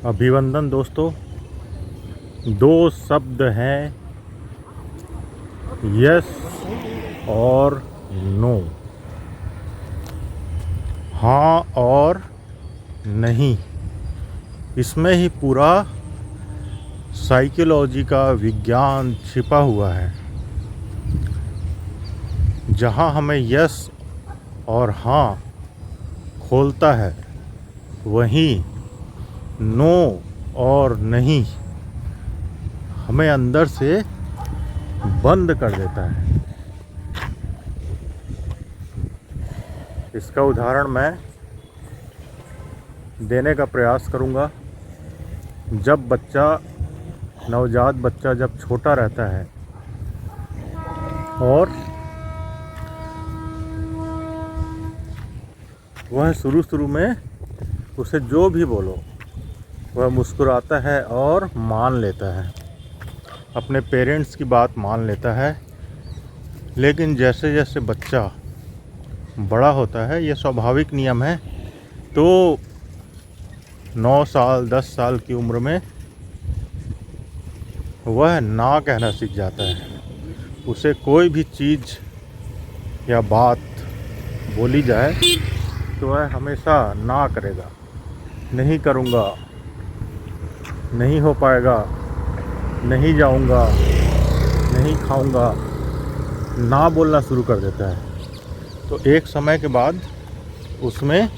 अभिवंदन दोस्तों। दो शब्द हैं, यस और नो, हाँ और नहीं। इसमें ही पूरा साइकोलॉजी का विज्ञान छिपा हुआ है। जहाँ हमें यस और हाँ खोलता है, वहीं नो और नहीं हमें अंदर से बंद कर देता है। इसका उदाहरण मैं देने का प्रयास करूँगा। जब नवजात बच्चा जब छोटा रहता है और वह शुरू में उसे जो भी बोलो वह मुस्कुराता है और मान लेता है, अपने पेरेंट्स की बात मान लेता है। लेकिन जैसे जैसे बच्चा बड़ा होता है, यह स्वाभाविक नियम है, तो 9 साल 10 साल की उम्र में वह ना कहना सीख जाता है। उसे कोई भी चीज़ या बात बोली जाए तो वह हमेशा ना करेगा, नहीं करूँगा, नहीं हो पाएगा, नहीं जाऊँगा, नहीं खाऊँगा, ना बोलना शुरू कर देता है। तो एक समय के बाद उसमें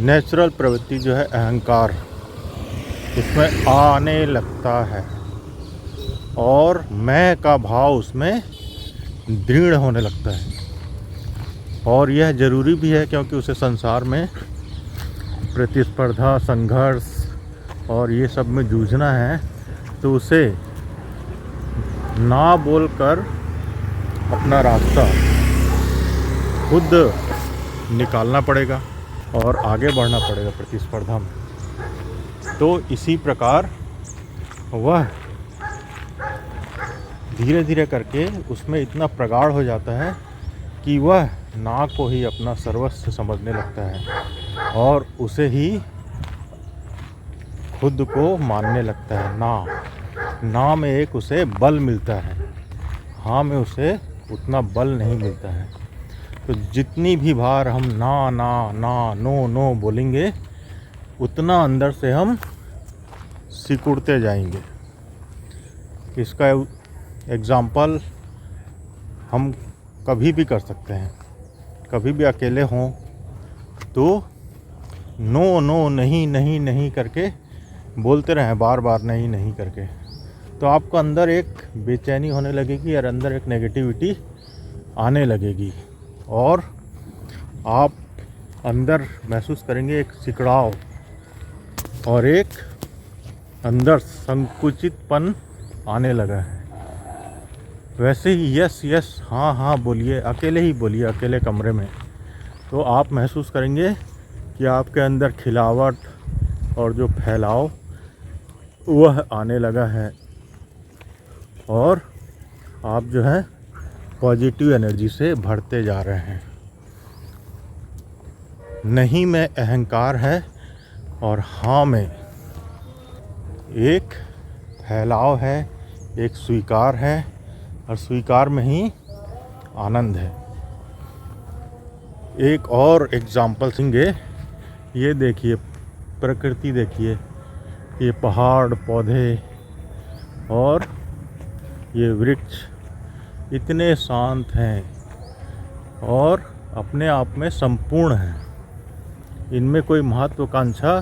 नेचुरल प्रवृत्ति जो है अहंकार उसमें आने लगता है और मैं का भाव उसमें दृढ़ होने लगता है। और यह ज़रूरी भी है, क्योंकि उसे संसार में प्रतिस्पर्धा, संघर्ष और ये सब में जूझना है। तो उसे ना बोलकर अपना रास्ता खुद निकालना पड़ेगा और आगे बढ़ना पड़ेगा प्रतिस्पर्धा में। तो इसी प्रकार वह धीरे धीरे करके उसमें इतना प्रगाढ़ हो जाता है कि वह ना को ही अपना सर्वस्व समझने लगता है और उसे ही खुद को मानने लगता है। ना में एक उसे बल मिलता है, हाँ में उसे उतना बल नहीं मिलता है। तो जितनी भी बार हम ना नो बोलेंगे, उतना अंदर से हम सिकुड़ते जाएंगे। इसका एग्ज़ाम्पल हम कभी भी कर सकते हैं। कभी भी अकेले हों तो नो नहीं करके बोलते रहें, बार बार नहीं करके, तो आपको अंदर एक बेचैनी होने लगेगी और अंदर एक नेगेटिविटी आने लगेगी और आप अंदर महसूस करेंगे एक सिकड़ाव और एक अंदर संकुचितपन आने लगा है। वैसे ही यस हाँ बोलिए, अकेले ही बोलिए, अकेले कमरे में, तो आप महसूस करेंगे कि आपके अंदर खिलावट और जो फैलाव वह आने लगा है और आप जो है पॉजिटिव एनर्जी से भरते जा रहे हैं। नहीं में अहंकार है और हाँ में एक फैलाव है, एक स्वीकार है और स्वीकार में ही आनंद है। एक और एग्जाम्पल देंगे। ये देखिए, प्रकृति देखिए, ये पहाड़, पौधे और ये वृक्ष इतने शांत हैं और अपने आप में संपूर्ण हैं। इनमें कोई महत्वाकांक्षा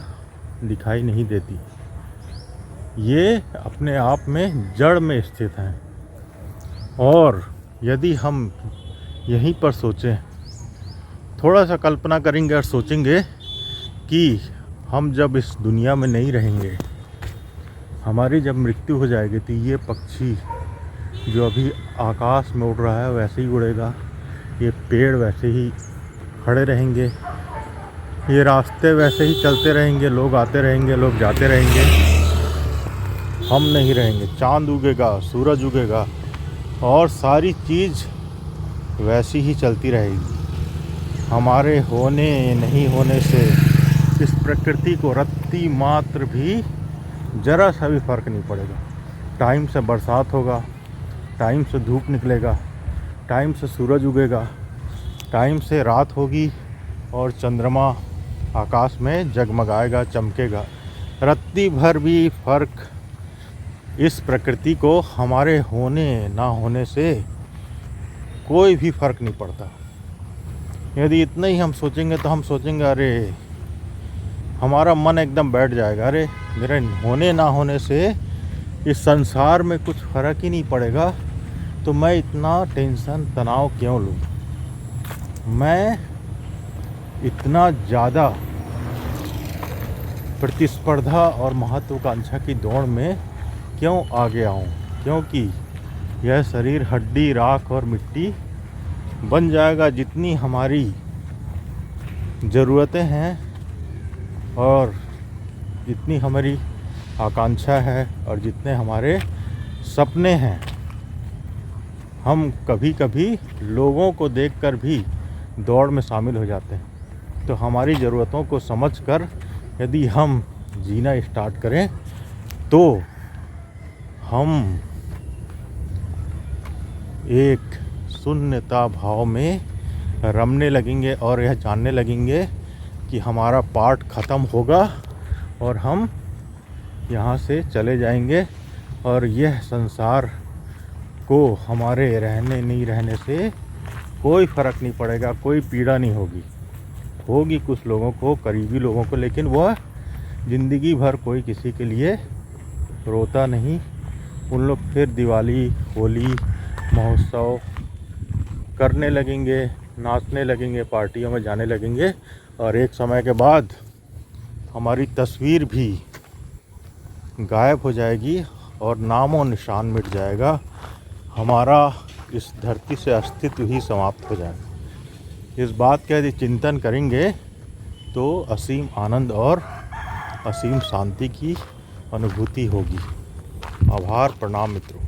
दिखाई नहीं देती। ये अपने आप में जड़ में स्थित हैं। और यदि हम यहीं पर सोचें, थोड़ा सा कल्पना करेंगे और सोचेंगे कि हम जब इस दुनिया में नहीं रहेंगे, हमारी जब मृत्यु हो जाएगी, तो ये पक्षी जो अभी आकाश में उड़ रहा है वैसे ही उड़ेगा, ये पेड़ वैसे ही खड़े रहेंगे, ये रास्ते वैसे ही चलते रहेंगे, लोग आते रहेंगे, लोग जाते रहेंगे, हम नहीं रहेंगे। चाँद उगेगा, सूरज उगेगा और सारी चीज़ वैसी ही चलती रहेगी। हमारे होने नहीं होने से इस प्रकृति को रत्ती मात्र भी ज़रा सा भी फर्क नहीं पड़ेगा। टाइम से बरसात होगा, टाइम से धूप निकलेगा, टाइम से सूरज उगेगा, टाइम से रात होगी और चंद्रमा आकाश में जगमगाएगा, चमकेगा। रत्ती भर भी फर्क इस प्रकृति को हमारे होने ना होने से कोई भी फर्क नहीं पड़ता। यदि इतना ही हम सोचेंगे तो हम सोचेंगे अरे, हमारा मन एकदम बैठ जाएगा, अरे मेरे होने ना होने से इस संसार में कुछ फ़र्क ही नहीं पड़ेगा, तो मैं इतना टेंशन तनाव क्यों लूँ, मैं इतना ज़्यादा प्रतिस्पर्धा और महत्वाकांक्षा की दौड़ में क्यों आगे आऊँ, क्योंकि यह शरीर हड्डी, राख और मिट्टी बन जाएगा। जितनी हमारी ज़रूरतें हैं और जितनी हमारी आकांक्षा है और जितने हमारे सपने हैं, हम कभी कभी लोगों को देखकर भी दौड़ में शामिल हो जाते हैं। तो हमारी ज़रूरतों को समझकर यदि हम जीना स्टार्ट करें तो हम एक शून्यता भाव में रमने लगेंगे और यह जानने लगेंगे कि हमारा पार्ट ख़त्म होगा और हम यहाँ से चले जाएंगे और यह संसार को हमारे रहने नहीं रहने से कोई फ़र्क नहीं पड़ेगा, कोई पीड़ा नहीं होगी। होगी कुछ लोगों को, करीबी लोगों को, लेकिन वह ज़िंदगी भर कोई किसी के लिए रोता नहीं। उन लोग फिर दिवाली, होली, महोत्सव करने लगेंगे, नाचने लगेंगे, पार्टियों में जाने लगेंगे और एक समय के बाद हमारी तस्वीर भी गायब हो जाएगी और नामो निशान मिट जाएगा। हमारा इस धरती से अस्तित्व ही समाप्त हो जाएगा। इस बात का यदि चिंतन करेंगे तो असीम आनंद और असीम शांति की अनुभूति होगी। आभार, प्रणाम मित्रों।